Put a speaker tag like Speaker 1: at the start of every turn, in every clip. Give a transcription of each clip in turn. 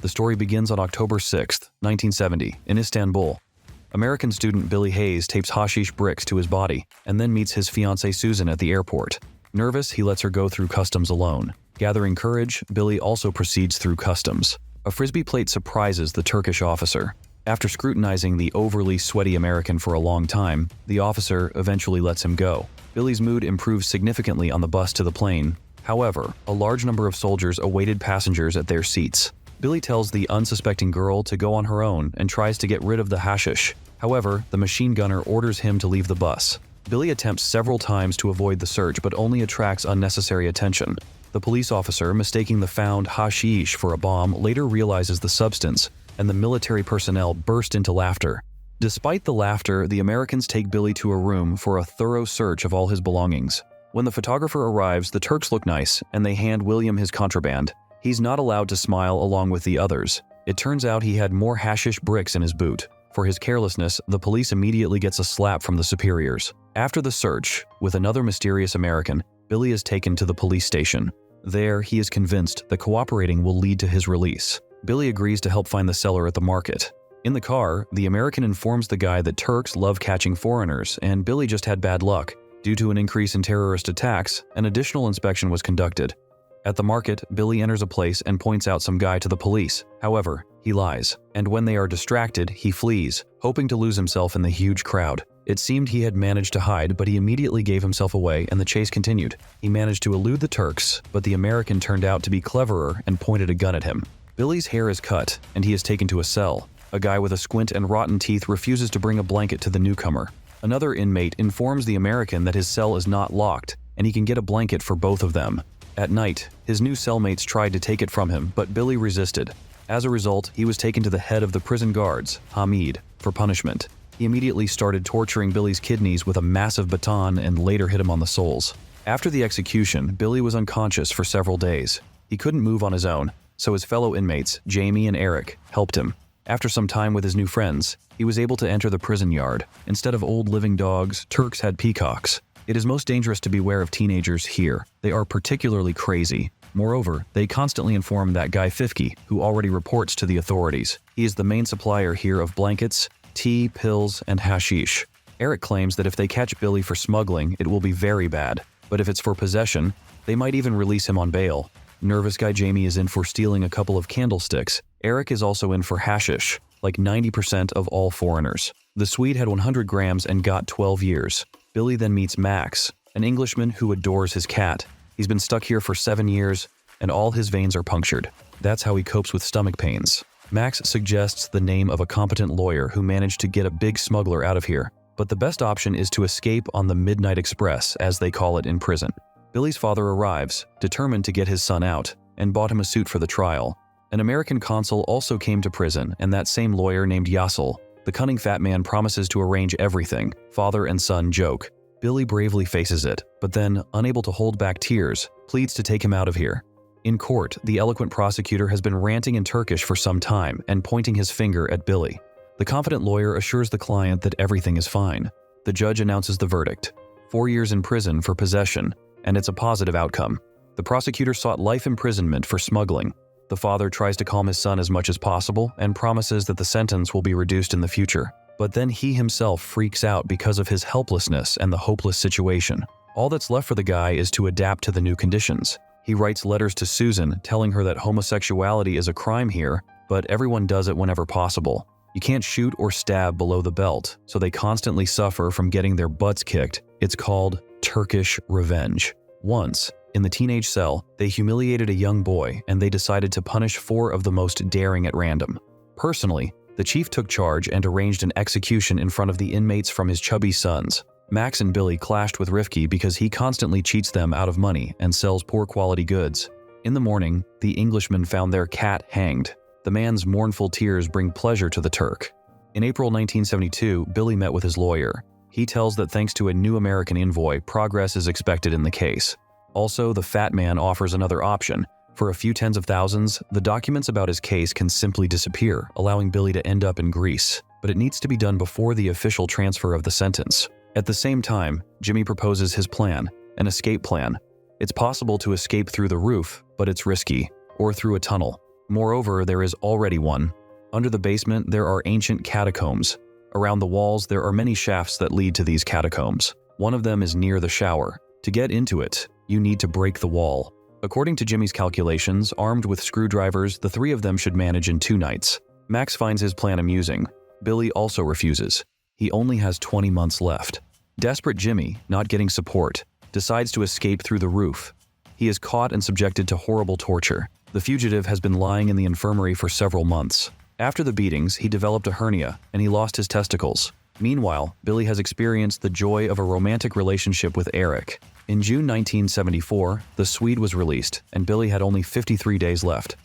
Speaker 1: The story begins on October 6, 1970, in Istanbul. American student Billy Hayes tapes hashish bricks to his body and then meets his fiancée Susan at the airport. Nervous, he lets her go through customs alone. Gathering courage, Billy also proceeds through customs. A frisbee plate surprises the Turkish officer. After scrutinizing the overly sweaty American for a long time, the officer eventually lets him go. Billy's mood improves significantly on the bus to the plane. However, a large number of soldiers awaited passengers at their seats. Billy tells the unsuspecting girl to go on her own and tries to get rid of the hashish. However, the machine gunner orders him to leave the bus. Billy attempts several times to avoid the search but only attracts unnecessary attention. The police officer, mistaking the found hashish for a bomb, later realizes the substance, and the military personnel burst into laughter. Despite the laughter, the Americans take Billy to a room for a thorough search of all his belongings. When the photographer arrives, the Turks look nice, and they hand William his contraband. He's not allowed to smile along with the others. It turns out he had more hashish bricks in his boot. For his carelessness, the police immediately gets a slap from the superiors. After the search, with another mysterious American, Billy is taken to the police station. There, he is convinced that cooperating will lead to his release. Billy agrees to help find the seller at the market. In the car, the American informs the guy that Turks love catching foreigners, and Billy just had bad luck. Due to an increase in terrorist attacks, an additional inspection was conducted. At the market, Billy enters a place and points out some guy to the police. However, he lies, and when they are distracted, he flees, hoping to lose himself in the huge crowd. It seemed he had managed to hide, but he immediately gave himself away and the chase continued. He managed to elude the Turks, but the American turned out to be cleverer and pointed a gun at him. Billy's hair is cut, and he is taken to a cell. A guy with a squint and rotten teeth refuses to bring a blanket to the newcomer. Another inmate informs the American that his cell is not locked, and he can get a blanket for both of them. At night, his new cellmates tried to take it from him, but Billy resisted. As a result, he was taken to the head of the prison guards, Hamid, for punishment. He immediately started torturing Billy's kidneys with a massive baton and later hit him on the soles. After the execution, Billy was unconscious for several days. He couldn't move on his own, so his fellow inmates, Jamie and Eric, helped him. After some time with his new friends, he was able to enter the prison yard. Instead of old living dogs, Turks had peacocks. It is most dangerous to beware of teenagers here. They are particularly crazy. Moreover, they constantly inform that guy Fifke, who already reports to the authorities. He is the main supplier here of blankets, tea, pills, and hashish. Eric claims that if they catch Billy for smuggling, it will be very bad. But if it's for possession, they might even release him on bail. Nervous guy Jamie is in for stealing a couple of candlesticks. Eric is also in for hashish, like 90% of all foreigners. The Swede had 100 grams and got 12 years. Billy then meets Max, an Englishman who adores his cat. He's been stuck here for 7 years, and all his veins are punctured. That's how he copes with stomach pains. Max suggests the name of a competent lawyer who managed to get a big smuggler out of here. But the best option is to escape on the Midnight Express, as they call it in prison. Billy's father arrives, determined to get his son out, and bought him a suit for the trial. An American consul also came to prison, and that same lawyer named Yassel. The cunning fat man promises to arrange everything. Father and son joke. Billy bravely faces it, but then, unable to hold back tears, pleads to take him out of here. In court, the eloquent prosecutor has been ranting in Turkish for some time and pointing his finger at Billy. The confident lawyer assures the client that everything is fine. The judge announces the verdict: 4 years in prison for possession, and it's a positive outcome. The prosecutor sought life imprisonment for smuggling. The father tries to calm his son as much as possible and promises that the sentence will be reduced in the future. But then he himself freaks out because of his helplessness and the hopeless situation. All that's left for the guy is to adapt to the new conditions. He writes letters to Susan telling her that homosexuality is a crime here, but everyone does it whenever possible. You can't shoot or stab below the belt, so they constantly suffer from getting their butts kicked. It's called Turkish revenge. Once, in the teenage cell, they humiliated a young boy and they decided to punish 4 of the most daring at random. Personally, the chief took charge and arranged an execution in front of the inmates from his chubby sons. Max and Billy clashed with Rifki because he constantly cheats them out of money and sells poor quality goods. In the morning, the Englishmen found their cat hanged. The man's mournful tears bring pleasure to the Turk. In April 1972, Billy met with his lawyer. He tells that thanks to a new American envoy, progress is expected in the case. Also, the fat man offers another option. For a few tens of thousands, the documents about his case can simply disappear, allowing Billy to end up in Greece. But it needs to be done before the official transfer of the sentence. At the same time, Jimmy proposes his plan, an escape plan. It's possible to escape through the roof, but it's risky, or through a tunnel. Moreover, there is already one. Under the basement, there are ancient catacombs. Around the walls, there are many shafts that lead to these catacombs. One of them is near the shower. To get into it, you need to break the wall. According to Jimmy's calculations, armed with screwdrivers, the three of them should manage in 2 nights. Max finds his plan amusing. Billy also refuses. He only has 20 months left. Desperate Jimmy, not getting support, decides to escape through the roof. He is caught and subjected to horrible torture. The fugitive has been lying in the infirmary for several months. After the beatings, he developed a hernia and he lost his testicles. Meanwhile, Billy has experienced the joy of a romantic relationship with Eric. In June 1974, the Swede was released, and Billy had only 53 days left.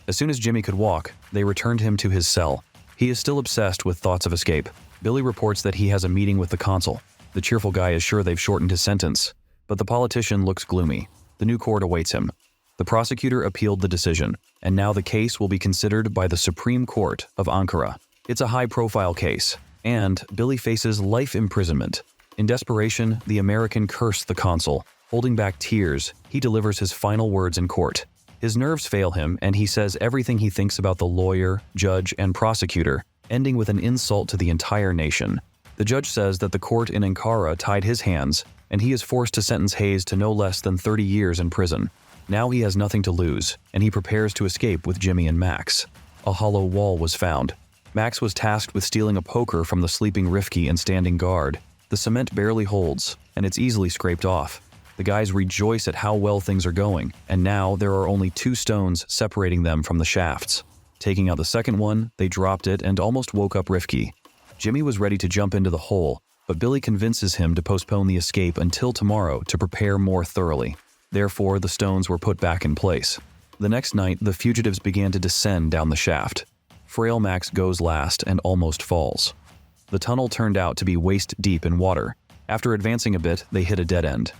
Speaker 1: As soon as Jimmy could walk, they returned him to his cell. He is still obsessed with thoughts of escape. Billy reports that he has a meeting with the consul. The cheerful guy is sure they've shortened his sentence, but the politician looks gloomy. The new court awaits him. The prosecutor appealed the decision, and now the case will be considered by the Supreme Court of Ankara. It's a high-profile case, and Billy faces life imprisonment. In desperation, the American cursed the consul. Holding back tears, he delivers his final words in court. His nerves fail him, and he says everything he thinks about the lawyer, judge, and prosecutor, ending with an insult to the entire nation. The judge says that the court in Ankara tied his hands, and he is forced to sentence Hayes to no less than 30 years in prison. Now he has nothing to lose, and he prepares to escape with Jimmy and Max. A hollow wall was found. Max was tasked with stealing a poker from the sleeping Rifki and standing guard. The cement barely holds, and it's easily scraped off. The guys rejoice at how well things are going, and now there are only 2 stones separating them from the shafts. Taking out the second one, they dropped it and almost woke up Rifki. Jimmy was ready to jump into the hole, but Billy convinces him to postpone the escape until tomorrow to prepare more thoroughly. Therefore, the stones were put back in place. The next night, the fugitives began to descend down the shaft. Frail Max goes last and almost falls. The tunnel turned out to be waist-deep in water. After advancing a bit, they hit a dead end.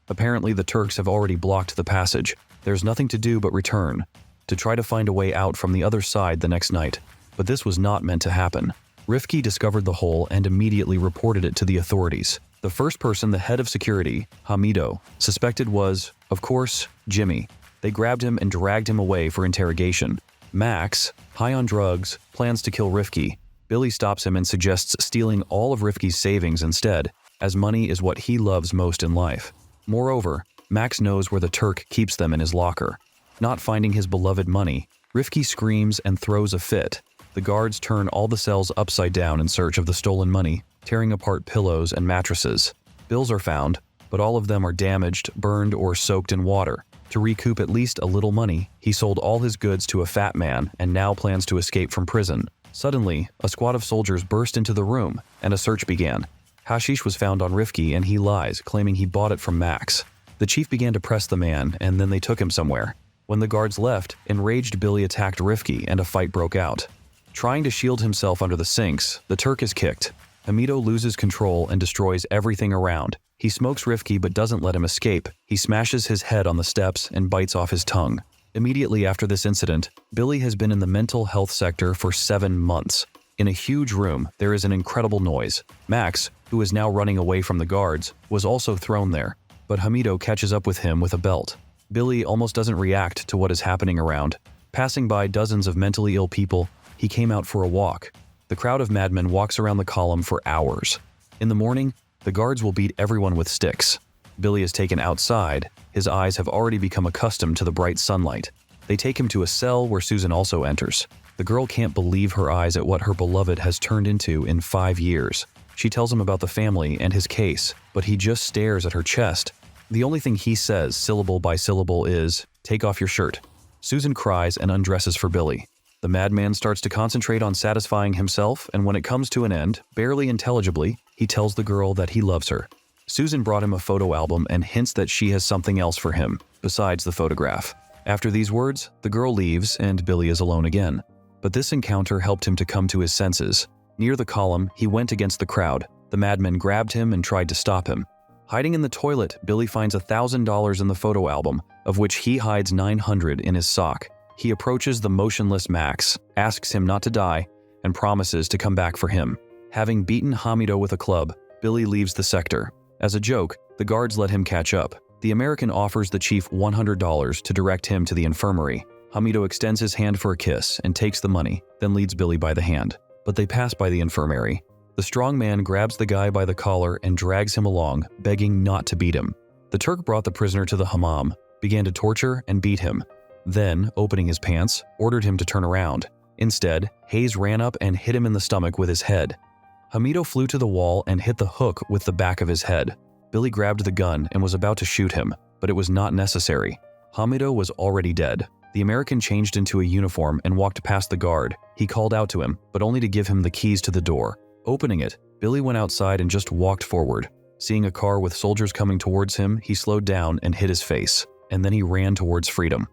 Speaker 1: Apparently, the Turks have already blocked the passage. There's nothing to do but return, to try to find a way out from the other side the next night. But this was not meant to happen. Rifki discovered the hole and immediately reported it to the authorities. The first person the head of security, Hamido, suspected was, of course, Jimmy. They grabbed him and dragged him away for interrogation. Max, high on drugs, plans to kill Rifki. Billy stops him and suggests stealing all of Rifki's savings instead, as money is what he loves most in life. Moreover, Max knows where the Turk keeps them in his locker. Not finding his beloved money, Rifki screams and throws a fit. The guards turn all the cells upside down in search of the stolen money, tearing apart pillows and mattresses. Bills are found, but all of them are damaged, burned, or soaked in water. To recoup at least a little money, he sold all his goods to a fat man and now plans to escape from prison. Suddenly, a squad of soldiers burst into the room, and a search began. Hashish was found on Rifki, and he lies, claiming he bought it from Max. The chief began to press the man, and then they took him somewhere. When the guards left, enraged Billy attacked Rifki, and a fight broke out. Trying to shield himself under the sinks, the Turk is kicked. Hamido loses control and destroys everything around. He smokes Rifki but doesn't let him escape. He smashes his head on the steps and bites off his tongue. Immediately after this incident, Billy has been in the mental health sector for 7 months. In a huge room, there is an incredible noise. Max, who is now running away from the guards, was also thrown there, but Hamido catches up with him with a belt. Billy almost doesn't react to what is happening around. Passing by dozens of mentally ill people, he came out for a walk. The crowd of madmen walks around the column for hours. In the morning, the guards will beat everyone with sticks. Billy is taken outside. His eyes have already become accustomed to the bright sunlight. They take him to a cell where Susan also enters. The girl can't believe her eyes at what her beloved has turned into in 5 years. She tells him about the family and his case, but he just stares at her chest. The only thing he says, syllable by syllable, is, "Take off your shirt." Susan cries and undresses for Billy. The madman starts to concentrate on satisfying himself, and when it comes to an end, barely intelligibly, he tells the girl that he loves her. Susan brought him a photo album and hints that she has something else for him, besides the photograph. After these words, the girl leaves and Billy is alone again. But this encounter helped him to come to his senses. Near the column, he went against the crowd. The madmen grabbed him and tried to stop him. Hiding in the toilet, Billy finds $1,000 in the photo album, of which he hides $900 in his sock. He approaches the motionless Max, asks him not to die, and promises to come back for him. Having beaten Hamido with a club, Billy leaves the sector. As a joke, the guards let him catch up. The American offers the chief $100 to direct him to the infirmary. Hamido extends his hand for a kiss and takes the money, then leads Billy by the hand. But they pass by the infirmary. The strong man grabs the guy by the collar and drags him along, begging not to beat him. The Turk brought the prisoner to the hammam, began to torture and beat him. Then, opening his pants, ordered him to turn around. Instead, Hayes ran up and hit him in the stomach with his head. Hamido flew to the wall and hit the hook with the back of his head. Billy grabbed the gun and was about to shoot him, but it was not necessary. Hamido was already dead. The American changed into a uniform and walked past the guard. He called out to him, but only to give him the keys to the door. Opening it, Billy went outside and just walked forward. Seeing a car with soldiers coming towards him, he slowed down and hit his face, and then he ran towards freedom.